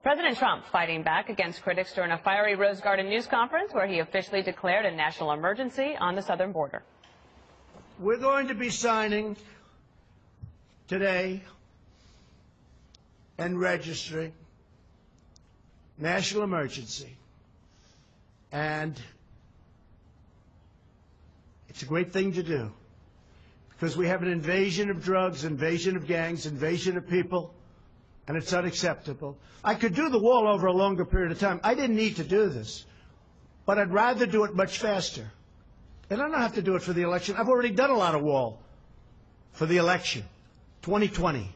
President Trump fighting back against critics during a fiery Rose Garden news conference where he officially declared a national emergency on the southern border. We're going to be signing today and registering national emergency. And it's a great thing to do because we have an invasion of drugs, invasion of gangs, invasion of people, and it's unacceptable. I could do the wall over a longer period of time. I didn't need to do this, but I'd rather do it much faster. And I don't have to do it for the election. I've already done a lot of wall for the election, 2020.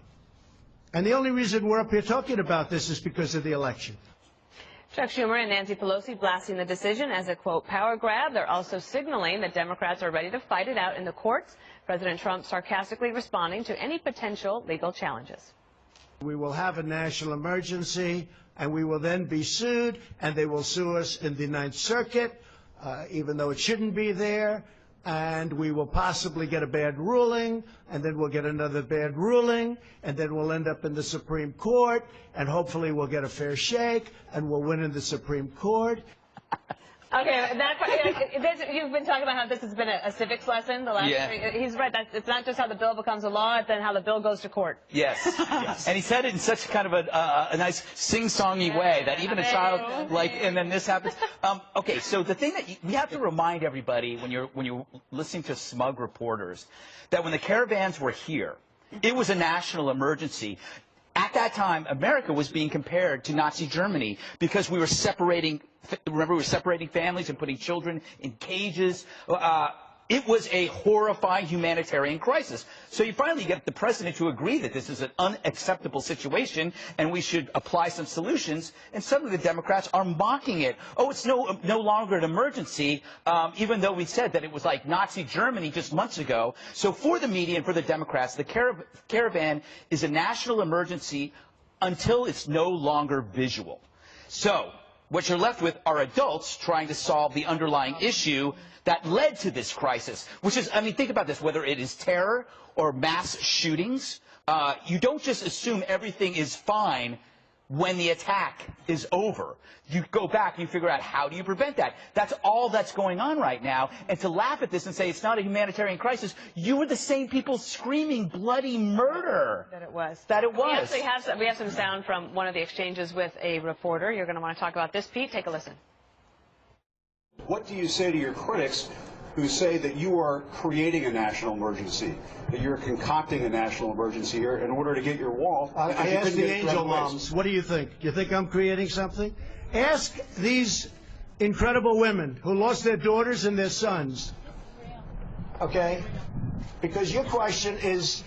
And the only reason we're up here talking about this is because of the election. Chuck Schumer and Nancy Pelosi blasting the decision as a, quote, power grab. They're also signaling that Democrats are ready to fight it out in the courts. President Trump sarcastically responding to any potential legal challenges. We will have a national emergency, and we will then be sued, and they will sue us in the Ninth Circuit, even though it shouldn't be there, and we will possibly get a bad ruling, and then we'll get another bad ruling, and then we'll end up in the Supreme Court, and hopefully we'll get a fair shake, and we'll win in the Supreme Court. Okay, you've been talking about how this has been a civics lesson. The last He's right. It's not just how the bill becomes a law, it's then how the bill goes to court. Yes. Yes. And he said it in such kind of a nice sing-songy way that even a child, like, and then this happens. Okay, so the thing that we have to remind everybody when you're listening to smug reporters, that when the caravans were here, it was a national emergency. At that time, America was being compared to Nazi Germany because we were separating, remember, we were separating families and putting children in cages. It was a horrifying humanitarian crisis. So you finally get the president to agree that this is an unacceptable situation and we should apply some solutions. And suddenly the Democrats are mocking it. Oh, it's no longer an emergency, even though we said that it was like Nazi Germany just months ago. So for the media and for the Democrats, the caravan is a national emergency until it's no longer visual. So what you're left with are adults trying to solve the underlying issue that led to this crisis, which is, I mean, think about this, whether it is terror or mass shootings, you don't just assume everything is fine when the attack is over. You go back and you figure out how do you prevent that. That's all that's going on right now. And to laugh at this and say it's not a humanitarian crisis, you were the same people screaming bloody murder. That it was. That it was. We have some sound from one of the exchanges with a reporter. You're going to want to talk about this, Pete. Take a listen. What do you say to your critics who say that you are creating a national emergency, that you're concocting a national emergency here in order to get your wall? I asked the angel moms, what do you think? You think I'm creating something? Ask these incredible women who lost their daughters and their sons, okay? Because your question is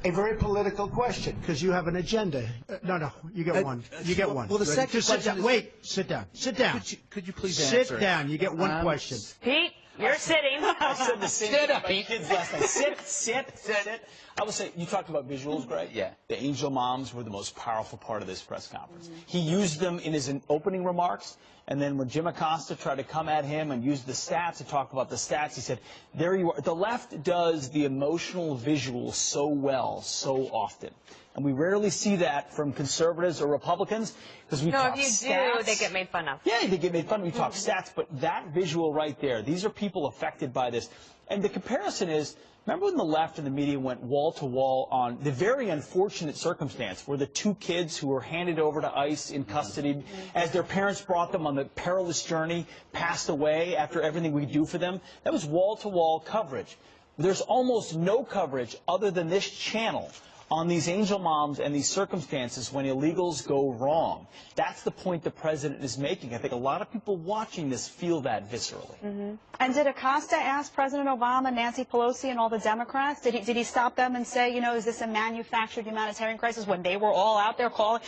a very political question, because you have an agenda. No, you get one. You get one. Well, the second question is... Wait, sit down. Sit down. Could you please answer? Sit down. You get one question. Pete, you're sitting. I said the same thing to my kids last night. Sit. I will say, you talked about visuals, Greg? Yeah. The angel moms were the most powerful part of this press conference. He used them in his opening remarks, and then when Jim Acosta tried to come at him and use the stats to talk about the stats, he said, there you are. The left does the emotional visuals so well, so often. And we rarely see that from conservatives or Republicans because we talk stats. No, if you do, they get made fun of. Yeah, they get made fun of. We talk stats, but that visual right there, these are people affected by this. And the comparison is, remember when the left and the media went wall to wall on the very unfortunate circumstance where the two kids who were handed over to ICE in custody as their parents brought them on the perilous journey passed away after everything we do for them? That was wall to wall coverage. There's almost no coverage other than this channel on these angel moms and these circumstances when illegals go wrong. That's the point the president is making. I think a lot of people watching this feel that viscerally. And did Acosta ask President Obama, Nancy Pelosi, and all the Democrats? Did he stop them and say, you know, is this a manufactured humanitarian crisis when they were all out there calling?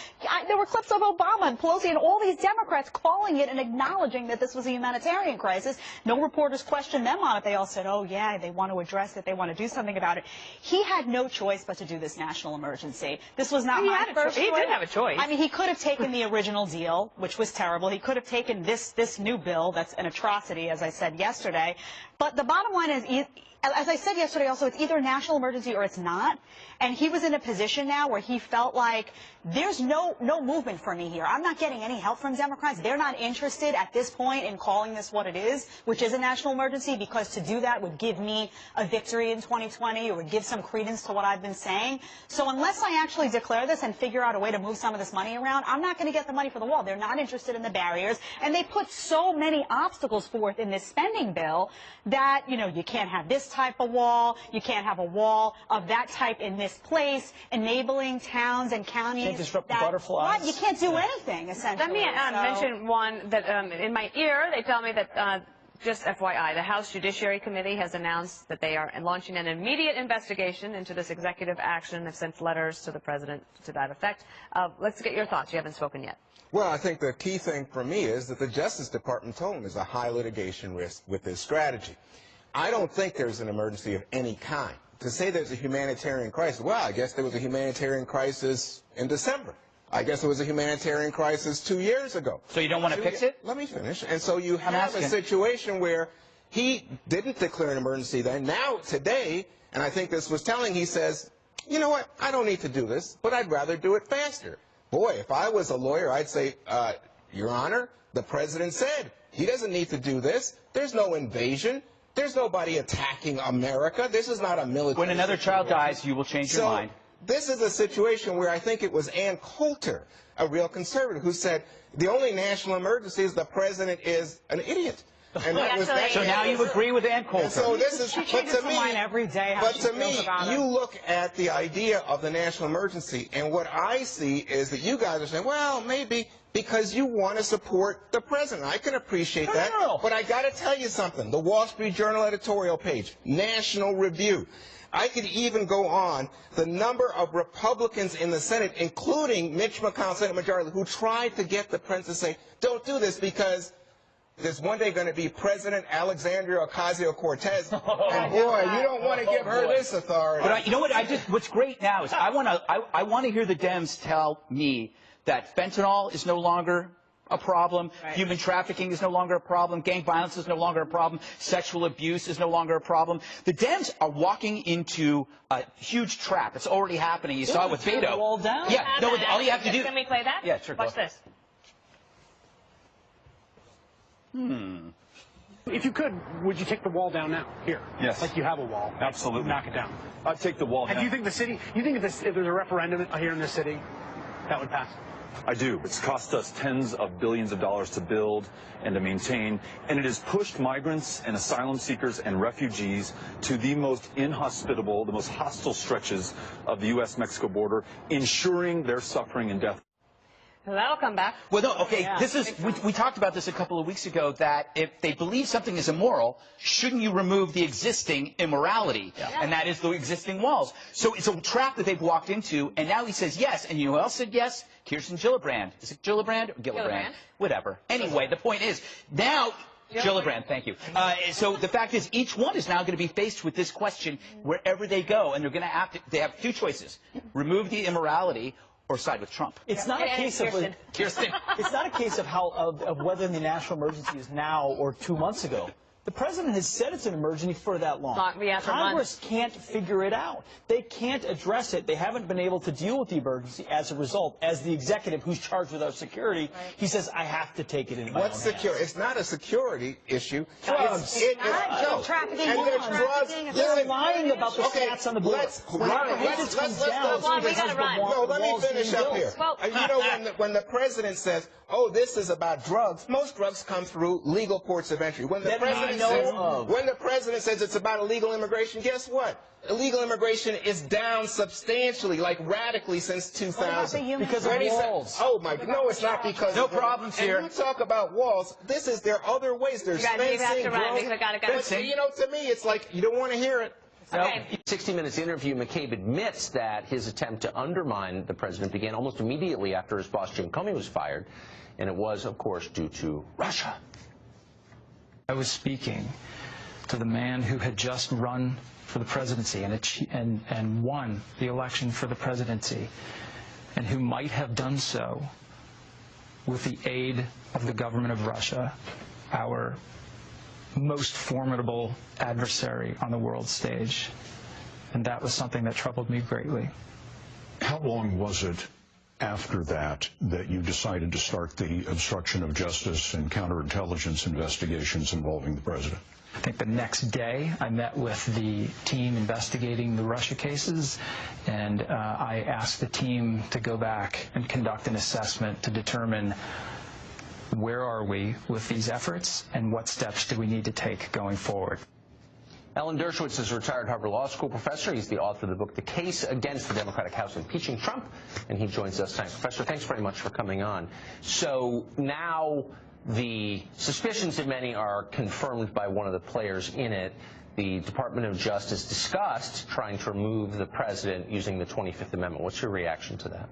There were clips of Obama and Pelosi and all these Democrats calling it and acknowledging that this was a humanitarian crisis. No reporters questioned them on it. They all said, oh, yeah, they want to address it. They want to do something about it. He had no choice but to do this national emergency. This was not my first choice. He did have a choice. I mean, he could have taken the original deal, which was terrible. He could have taken this new bill that's an atrocity, as I said yesterday. But the bottom line is, as I said yesterday also, it's either a national emergency or it's not. And he was in a position now where he felt like there's no movement for me here. I'm not getting any help from Democrats. They're not interested at this point in calling this what it is, which is a national emergency, because to do that would give me a victory in 2020 or would give some credence to what I've been saying. So unless I actually declare this and figure out a way to move some of this money around, I'm not going to get the money for the wall. They're not interested in the barriers. And they put so many obstacles forth in this spending bill that, you know, you can't have this type of wall. You can't have a wall of that type in this place, enabling towns and counties. Can't disrupt the butterflies. What? You can't do anything, essentially. Let me mention one that in my ear, they tell me that just FYI, the House Judiciary Committee has announced that they are launching an immediate investigation into this executive action. They've sent letters to the president to that effect. Let's get your thoughts. You haven't spoken yet. Well, I think the key thing for me is that the Justice Department told him there's a high litigation risk with this strategy. I don't think there's an emergency of any kind. To say there's a humanitarian crisis, well, I guess there was a humanitarian crisis in December. I guess it was a humanitarian crisis 2 years ago. So you don't want to fix it? Let me finish. And so you have a situation where he didn't declare an emergency then. Now, today, and I think this was telling, he says, you know what, I don't need to do this, but I'd rather do it faster. Boy, if I was a lawyer, I'd say, Your Honor, the president said he doesn't need to do this. There's no invasion. There's nobody attacking America. This is not a military When another child situation. dies, you will change your mind. This is a situation where I think it was Ann Coulter, a real conservative, who said the only national emergency is the president is an idiot. And that was that. So now you agree with Ann Coulter. And so this is, She changes her mind every day. but to me, you look at the idea of the national emergency, and what I see is that you guys are saying, well, maybe because you want to support the president. I can appreciate that. No. But I got to tell you something. The Wall Street Journal editorial page, National Review. I could even go on. The number of Republicans in the Senate, including Mitch McConnell, Senate Majority, who tried to get the president to say, don't do this because there's one day going to be President Alexandria Ocasio-Cortez, and boy, you don't want to give her this authority. But you know what? What's great now is I want to hear the Dems tell me that fentanyl is no longer a problem, human trafficking is no longer a problem, gang violence is no longer a problem, sexual abuse is no longer a problem. The Dems are walking into a huge trap. It's already happening. You saw it with Beto. All down. Yeah, no, all you have to do. Can we play that? Yeah, sure. Watch this. If you could, would you take the wall down now? Here. Yes. Like you have a wall. Absolutely. Knock it down. I'd take the wall And down. do you think the city, if there's a referendum here in the city, that would pass? I do. It's cost us tens of billions of dollars to build and to maintain, and it has pushed migrants and asylum seekers and refugees to the most inhospitable, the most hostile stretches of the U.S.-Mexico border, ensuring their suffering and death. Well, that'll come back. Well, no, okay, this is, we talked about this a couple of weeks ago, that if they believe something is immoral, shouldn't you remove the existing immorality? And that is the existing walls. So it's a trap that they've walked into, and now he says yes, and you know who else said yes? Kirsten Gillibrand. Is it Gillibrand or Gillibrand? Whatever. Anyway, the point is, now, Gillibrand, thank you. So the fact is, each one is now going to be faced with this question wherever they go, and they're going to have to, they have two choices. Remove the immorality or side with Trump. It's not a case of Kirsten. It's not a case of of whether the national emergency is now or 2 months ago. The president has said it's an emergency for that long. Congress can't figure it out. They can't address it. They haven't been able to deal with the emergency as a result. As the executive who's charged with our security, he says, I have to take it in my own hands. It's not a security issue. Drugs. Trafficking. And there's drugs. They're lying about the stats on the board. Let's go. No, let me finish up here. You know, when the president says, oh, this is about drugs, most drugs come through legal ports of entry. When the president says it's about illegal immigration, guess what? Illegal immigration is down substantially, like radically, since 2000. Because of walls. Oh my, no, it's not because no of problems here. And you talk about walls. There are other ways. There's fencing, fencing. You know, to me, it's like you don't want to hear it. Okay. 60 Minutes interview, McCabe admits that his attempt to undermine the president began almost immediately after his boss Jim Comey was fired, and it was, of course, due to Russia. I was speaking to the man who had just run for the presidency and won the election for the presidency, and who might have done so with the aid of the government of Russia, our most formidable adversary on the world stage. And that was something that troubled me greatly. How long was it after that you decided to start the obstruction of justice and counterintelligence investigations involving the president? I think the next day I met with the team investigating the Russia cases, and I asked the team to go back and conduct an assessment to determine where are we with these efforts and what steps do we need to take going forward. Alan Dershowitz is a retired Harvard Law School professor. He's the author of the book, The Case Against the Democratic House Impeaching Trump, and he joins us tonight. Professor, thanks very much for coming on. So now the suspicions of many are confirmed by one of the players in it. The Department of Justice discussed trying to remove the president using the 25th Amendment. What's your reaction to that?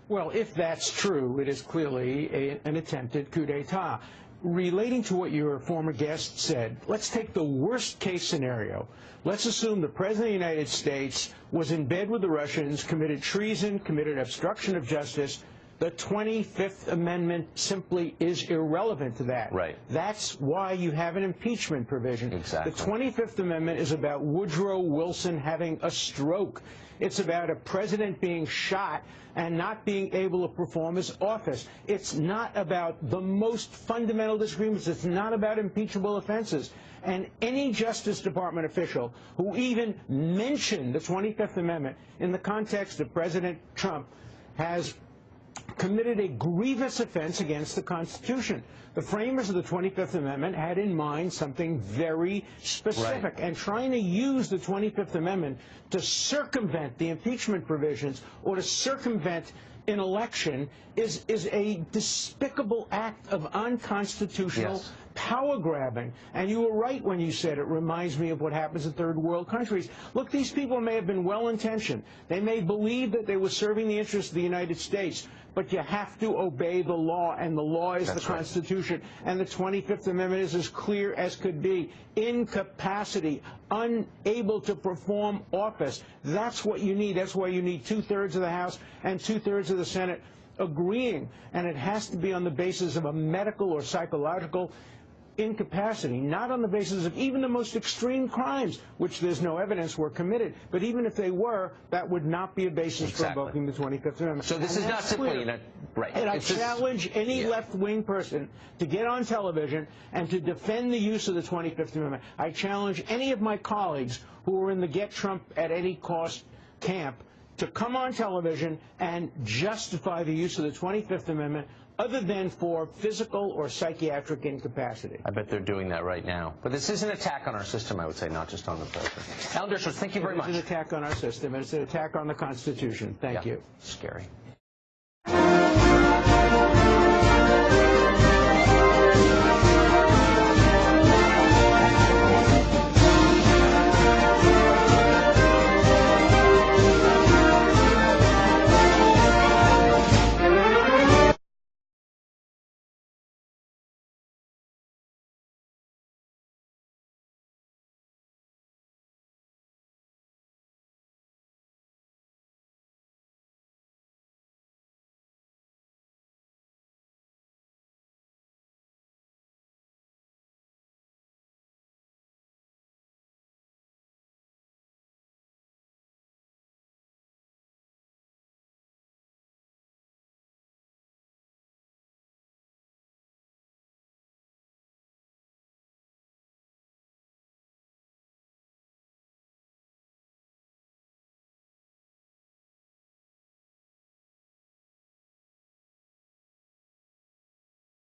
Well, if that's true, it is clearly an attempted coup d'etat. Relating to what your former guest said, let's take the worst case scenario. Let's assume the President of the United States was in bed with the Russians, committed treason, committed obstruction of justice. The 25th Amendment simply is irrelevant to that. Right. That's why you have an impeachment provision. Exactly. The 25th Amendment is about Woodrow Wilson having a stroke. It's about a president being shot and not being able to perform his office. It's not about the most fundamental disagreements. It's not about impeachable offenses. And any Justice Department official who even mentioned the 25th Amendment in the context of President Trump has committed a grievous offense against the Constitution. The framers of the 25th Amendment had in mind something very specific. Right. And trying to use the 25th Amendment to circumvent the impeachment provisions or to circumvent an election is a despicable act of unconstitutional power grabbing. And you were right when you said it reminds me of what happens in third world countries. Look, these people may have been well-intentioned. They may believe that they were serving the interests of the United States, but you have to obey the law, and the law is the Constitution. And the 25th Amendment is as clear as could be. Incapacity, unable to perform office. That's what you need. That's why you need 2/3 of the House and 2/3 of the Senate agreeing. And it has to be on the basis of a medical or psychological incapacity, not on the basis of even the most extreme crimes, which there's no evidence were committed. But even if they were, that would not be a basis for invoking the 25th Amendment. So this is not simply right. And I challenge any left-wing person to get on television and to defend the use of the 25th Amendment. I challenge any of my colleagues who are in the Get Trump at Any Cost camp to come on television and justify the use of the 25th Amendment other than for physical or psychiatric incapacity. I bet they're doing that right now. But this is an attack on our system, I would say, not just on the president. Alan Dershowitz, thank you very much. It's an attack on our system. It's an attack on the Constitution. Thank you. Scary.